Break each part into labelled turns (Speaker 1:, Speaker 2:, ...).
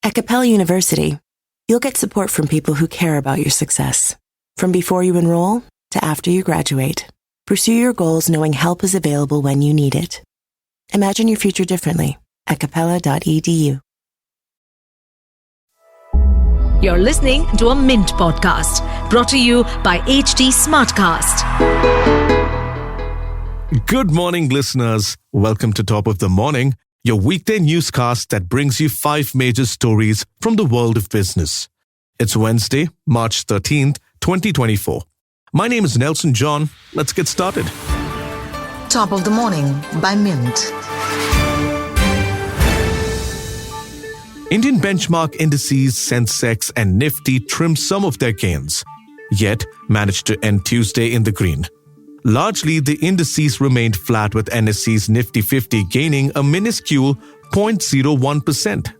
Speaker 1: At Capella University, you'll get support from people who care about your success. From before you enroll to after you graduate, pursue your goals knowing help is available when you need it. Imagine your future differently at capella.edu.
Speaker 2: You're listening to a Mint podcast brought to you by HT Smartcast.
Speaker 3: Good morning, listeners. Welcome to Top of the Morning, your weekday newscast that brings you 5 major stories from the world of business. It's Wednesday, March 13th, 2024. My name is Nelson John. Let's get started.
Speaker 4: Top of the Morning by Mint.
Speaker 3: Indian benchmark indices Sensex and Nifty trimmed some of their gains, yet managed to end Tuesday in the green. Largely, the indices remained flat with NSE's Nifty 50 gaining a minuscule 0.01%.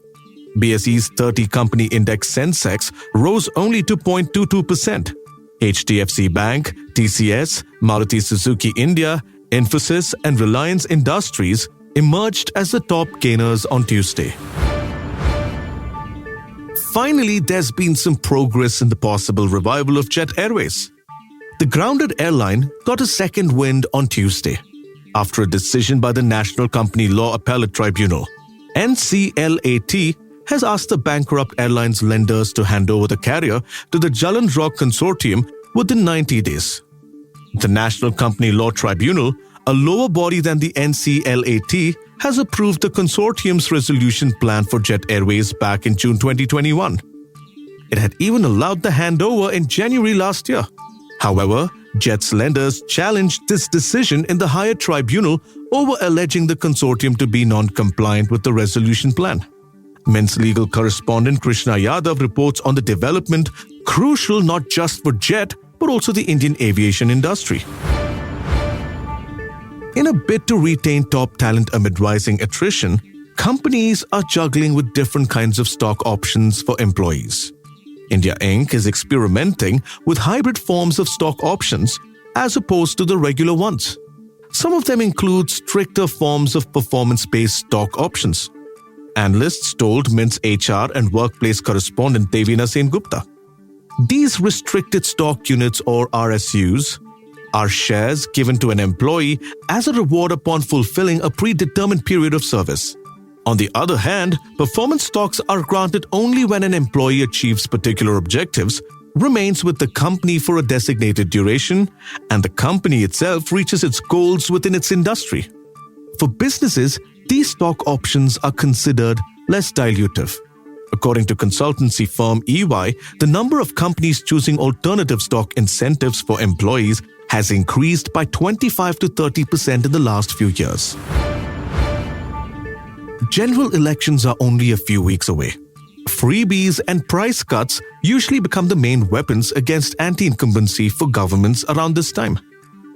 Speaker 3: BSE's 30-company index Sensex rose only to 0.22%. HDFC Bank, TCS, Maruti Suzuki India, Infosys and Reliance Industries emerged as the top gainers on Tuesday. Finally, there's been some progress in the possible revival of Jet Airways. The grounded airline got a second wind on Tuesday after a decision by the National Company Law Appellate Tribunal. NCLAT has asked the bankrupt airline's lenders to hand over the carrier to the Jalan-Karlock Consortium within 90 days. The National Company Law Tribunal, a lower body than the NCLAT, has approved the consortium's resolution plan for Jet Airways back in June 2021. It had even allowed the handover in January last year. However, Jet's lenders challenged this decision in the higher tribunal over alleging the consortium to be non-compliant with the resolution plan. Mint's legal correspondent Krishna Yadav reports on the development crucial not just for Jet but also the Indian aviation industry. In a bid to retain top talent amid rising attrition, companies are juggling with different kinds of stock options for employees. India Inc. is experimenting with hybrid forms of stock options as opposed to the regular ones. Some of them include stricter forms of performance-based stock options. Analysts told Mint's HR and workplace correspondent Devina Sengupta. These restricted stock units or RSUs are shares given to an employee as a reward upon fulfilling a predetermined period of service. On the other hand, performance stocks are granted only when an employee achieves particular objectives, remains with the company for a designated duration, and the company itself reaches its goals within its industry. For businesses, these stock options are considered less dilutive. According to consultancy firm EY, the number of companies choosing alternative stock incentives for employees has increased by 25 to 30% in the last few years. General elections are only a few weeks away. Freebies and price cuts usually become the main weapons against anti-incumbency for governments around this time.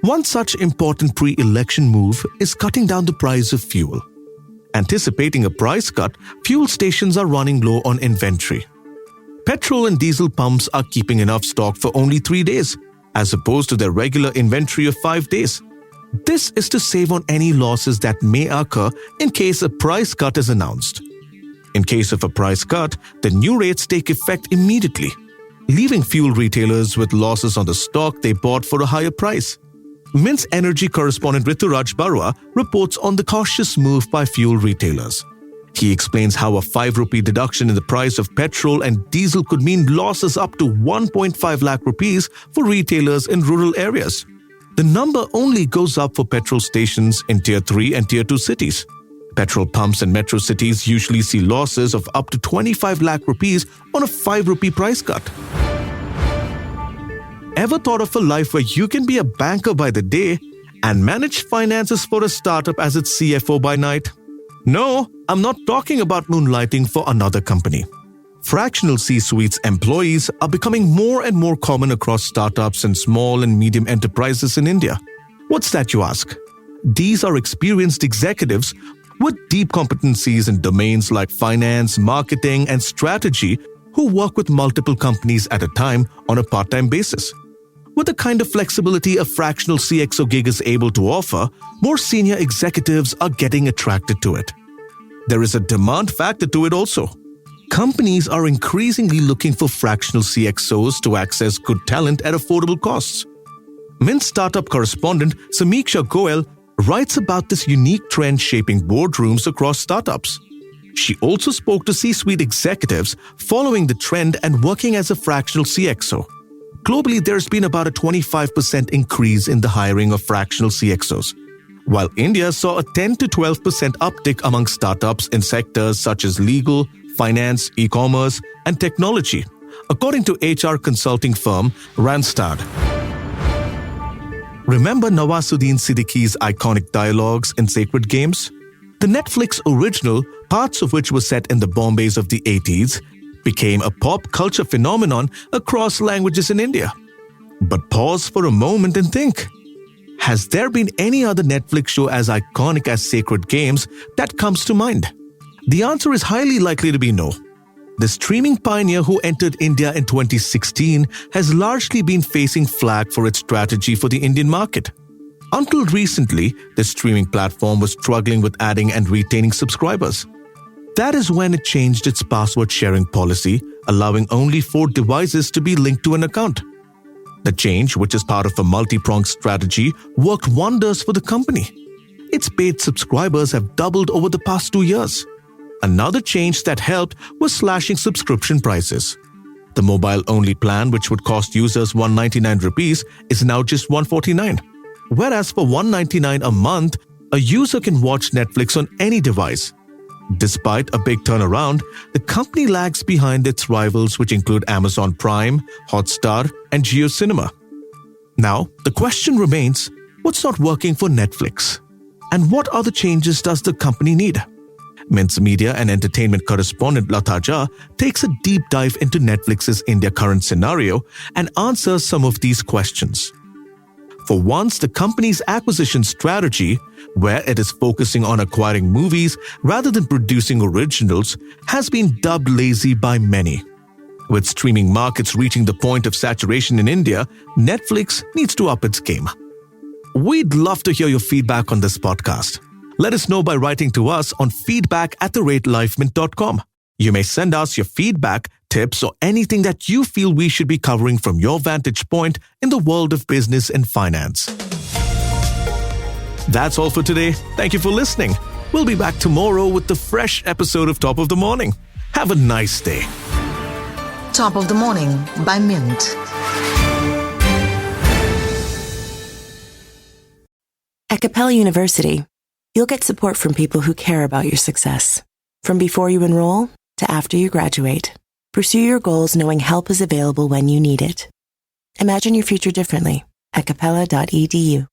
Speaker 3: One such important pre-election move is cutting down the price of fuel. Anticipating a price cut, fuel stations are running low on inventory. Petrol and diesel pumps are keeping enough stock for only 3 days, as opposed to their regular inventory of 5 days. This is to save on any losses that may occur in case a price cut is announced. In case of a price cut, the new rates take effect immediately, leaving fuel retailers with losses on the stock they bought for a higher price. Mint's energy correspondent Rituraj Barua reports on the cautious move by fuel retailers. He explains how a 5 rupee deduction in the price of petrol and diesel could mean losses up to 1.5 lakh rupees for retailers in rural areas. The number only goes up for petrol stations in Tier 3 and Tier 2 cities. Petrol pumps in metro cities usually see losses of up to 25 lakh rupees on a 5 rupee price cut. Ever thought of a life where you can be a banker by the day and manage finances for a startup as its CFO by night? No, I'm not talking about moonlighting for another company. Fractional C-suites employees are becoming more and more common across startups and small and medium enterprises in India. What's that, you ask? These are experienced executives with deep competencies in domains like finance, marketing, and strategy who work with multiple companies at a time on a part-time basis. With the kind of flexibility a fractional CXO gig is able to offer, more senior executives are getting attracted to it. There is a demand factor to it also. companies are increasingly looking for fractional CXOs to access good talent at affordable costs. Mint startup correspondent Samiksha Goel writes about this unique trend shaping boardrooms across startups. She also spoke to C-suite executives following the trend and working as a fractional CXO. Globally, there's been about a 25% increase in the hiring of fractional CXOs, while India saw a 10 to 12% uptick among startups in sectors such as legal, finance, e-commerce, and technology, according to HR consulting firm Randstad. Remember Nawazuddin Siddiqui's iconic dialogues in Sacred Games? The Netflix original, parts of which were set in the Bombays of the 80s, became a pop culture phenomenon across languages in India. But pause for a moment and think. Has there been any other Netflix show as iconic as Sacred Games that comes to mind? The answer is highly likely to be no. The streaming pioneer who entered India in 2016 has largely been facing flack for its strategy for the Indian market. Until recently, the streaming platform was struggling with adding and retaining subscribers. That is when it changed its password sharing policy, allowing only 4 devices to be linked to an account. The change, which is part of a multi-pronged strategy, worked wonders for the company. Its paid subscribers have doubled over the past 2 years. Another change that helped was slashing subscription prices. The mobile-only plan, which would cost users 199 rupees, is now just 149. Whereas for 199 a month, a user can watch Netflix on any device. Despite a big turnaround, the company lags behind its rivals, which include Amazon Prime, Hotstar, and JioCinema. Now, the question remains, what's not working for Netflix? And what other changes does the company need? Mint's media and entertainment correspondent Lata Jha takes a deep dive into Netflix's India current scenario and answers some of these questions. For once, the company's acquisition strategy, where it is focusing on acquiring movies rather than producing originals, has been dubbed lazy by many. With streaming markets reaching the point of saturation in India, Netflix needs to up its game. We'd love to hear your feedback on this podcast. Let us know by writing to us on feedback@lifemint.com. You may send us your feedback, tips, or anything that you feel we should be covering from your vantage point in the world of business and finance. That's all for today. Thank you for listening. We'll be back tomorrow with the fresh episode of Top of the Morning. Have a nice day.
Speaker 4: Top of the Morning by Mint.
Speaker 1: At Capella University, you'll get support from people who care about your success. From before you enroll to after you graduate, pursue your goals knowing help is available when you need it. Imagine your future differently at capella.edu.